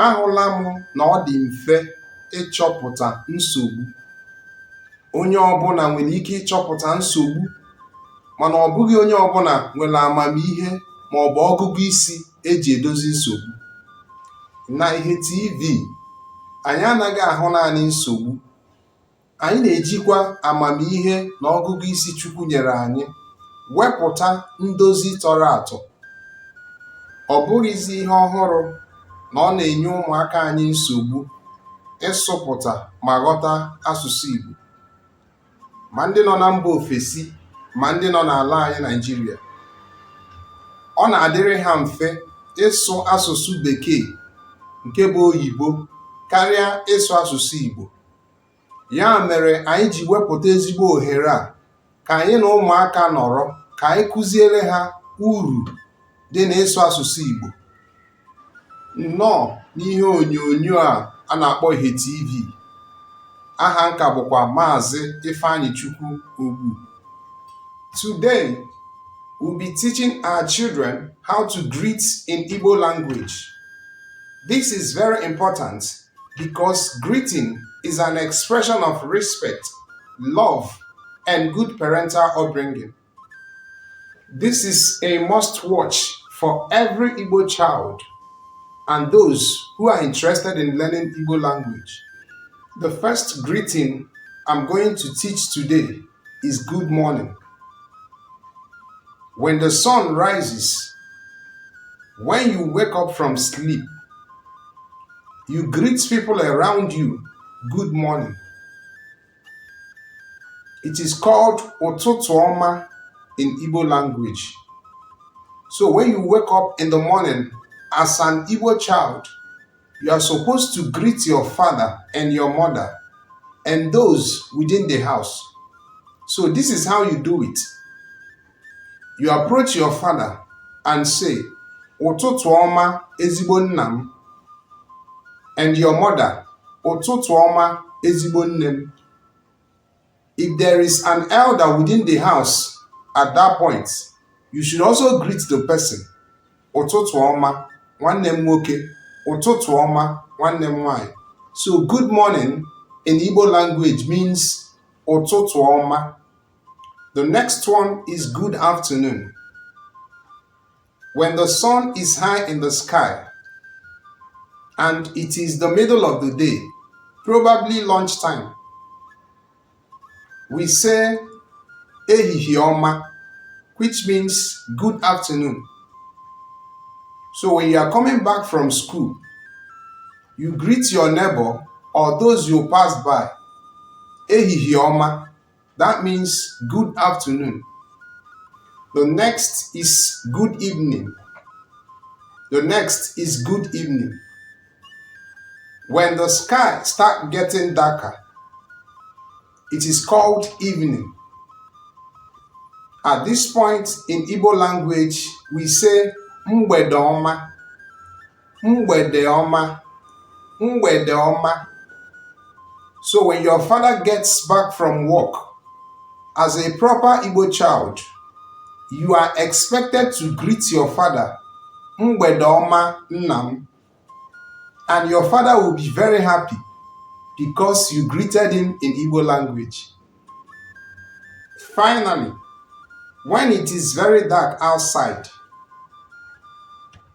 ahụla m na ọ dị mfe ịchọpụta nsogbu. Onye ọbụla nwere ike ịchọpụta nsogbu, mana ọ bụghị onye ọbụla nwere amamihe ma ọ bụ ọgụgụ isi eji edozi nsogbu. Na Ihe TV, anyị anaghị ahụ naanị nsogbu, anyị na-ejikwa amamihe na ọgụgụ isi Chukwu nyere anyị wepụta ndozi tọrọ atọ. Ọ bụghịzi ihe ọhụrụ na ọ na-enye ụmụaka anyị nsogbu ịsụpụta ma ghọta asụsụ Igbo, ma ndị nọ na mba ofesi ma ndị nọ n'ala anyị Naijiria. Ọ na-adịrị ha mfe ịsụ asụsụ Bekee nke bụ oyibo karịa ịsụ asụsụ Igbo. Ya mere anyị ji wepụta ezigbo ohere a ka anyị na ụmụaka nọrọ ka anyị kụziere ha uru dị n'ịsụ asụsụ Igbo. Nnọọ n'ihe onyonyo a na-akpọ Ihe TV. Aha nka bụkwa Maazị Ifeanyichukwu Ogbu. Today, we'll be teaching our children how to greet in Igbo language. This is very important because greeting is an expression of respect, love, and good parental upbringing. This is a must-watch for every Igbo child and those who are interested in learning Igbo language. The first greeting I'm going to teach today is good morning. When the sun rises, when you wake up from sleep, you greet people around you good morning. It is called Ụtụtụ ọma in Igbo language. So when you wake up in the morning as an Igbo child, you are supposed to greet your father and your mother and those within the house. So this is how you do it. You approach your father and say, Ụtụtụ ọma ezigbo nna m, and your mother, Ụtụtụ ọma ezigbo nne m. If there is an elder within the house at that point, you should also greet the person, Ụtụtụ ọma nwanne m nwoke, Ụtụtụ ọma nwanne m nwanyị. So good morning in Igbo language means Ụtụtụ ọma. The next one is good afternoon. When the sun is high in the sky and it is the middle of the day, probably lunchtime, we say ehihie ọma, which means good afternoon. So when you are coming back from school, you greet your neighbor or those you pass by, ehihie ọma. That means good afternoon. The next is good evening. The next is good evening. When the sky starts getting darker, it is called evening. At this point in Igbo language, we say mgbede ọma, mgbede ọma, mgbede ọma. So when your father gets back from work, as a proper Igbo child, you are expected to greet your father, mgbede ọma nna m, and your father will be very happy because you greeted him in Igbo language. Finally, when it is very dark outside,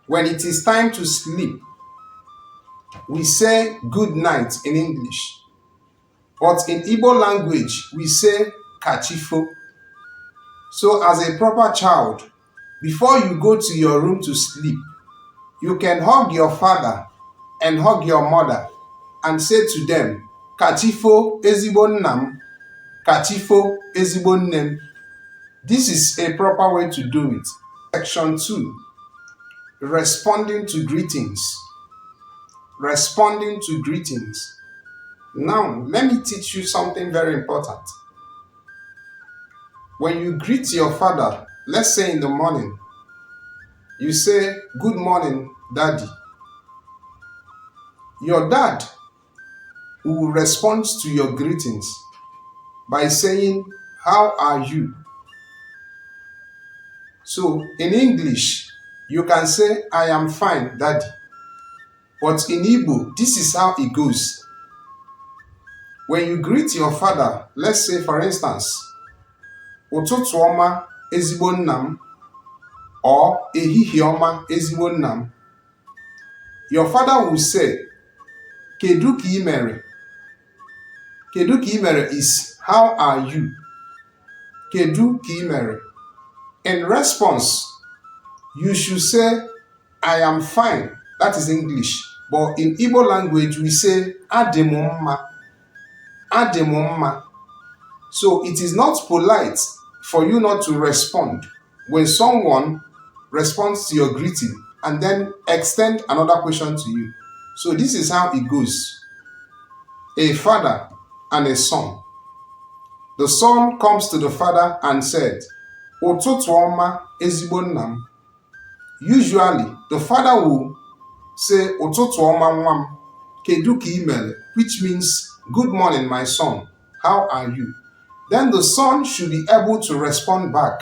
when it is time to sleep, we say good night in English. But in Igbo language, we say kachifo. So as a proper child, before you go to your room to sleep, you can hug your father and hug your mother and say to them, kachifo ezigbo nna m, kachifo ezigbo nne m. This is a proper way to do it. Section 2, responding to greetings. Responding to greetings. Now, let me teach you something very important. When you greet your father, let's say in the morning, you say, good morning, daddy. Your dad will respond to your greetings by saying, how are you? So in English, you can say, I am fine, daddy. But in Igbo, this is how it goes. When you greet your father, let's say for instance, ụtụtụ ọma ezigbo nna m, or ehihie ọma ezigbo nna m, your father will say, kedu ka ị mere? Kedu ka ị mere is how are you? Kedu ka ị mere? In response, you should say, I am fine. That is English. But in Igbo language, we say, adị m mma. Adị m mma. So it is not polite for you not to respond when someone responds to your greeting and then extend another question to you. So this is how it goes. A father and a son. The son comes to the father and said, ụtụtụ ọma ezigbo nna m. Usually, the father will say, ụtụtụ ọma nwa m, kedu ka ị mere, which means, good morning, my son. How are you? Then the son should be able to respond back,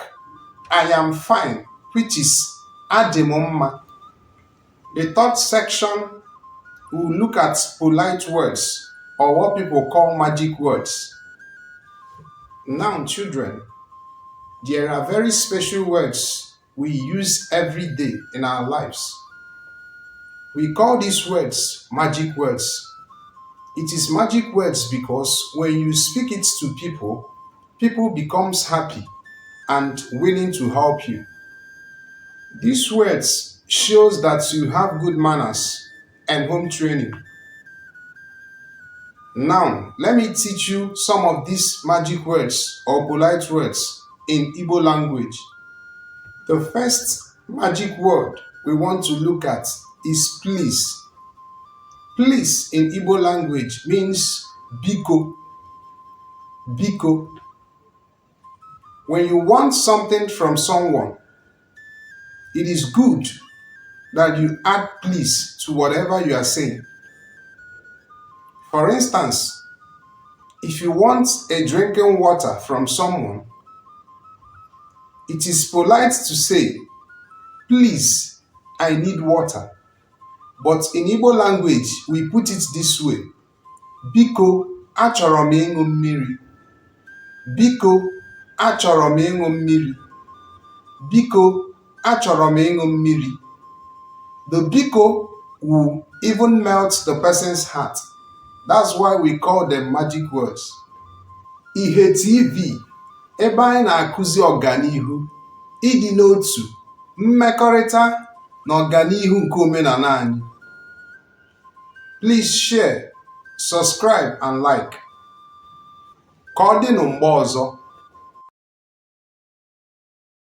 I am fine, which is adị m mma. The third section, we will look at polite words, or what people call magic words. Now, children, there are very special words we use every day in our lives. We call these words magic words. It is magic words because when you speak it to people, people becomes happy and willing to help you. These words shows that you have good manners and home training. Now, let me teach you some of these magic words or polite words in Igbo language. The first magic word we want to look at is please. Please in Igbo language means Biko. Biko. When you want something from someone, it is good that you add please to whatever you are saying. For instance, if you want a drinking water from someone, it is polite to say, please, I need water. But in Igbo language, we put it this way. Biko, achọrọ m ịṅụ mmiri. Biko, achọrọ m ịṅụ mmiri. Biko, achọrọ m ịṅụ mmiri. The Biko will even melt the person's heart. That's why we call them magic words. Ihe TV, ebe anyị na-akụzi ọganihu, ịdị n'otu, mmekọrịta na ọganihu nke omenala anyị. Please share, subscribe and like. Ka ọ dị mgbe ọzọ.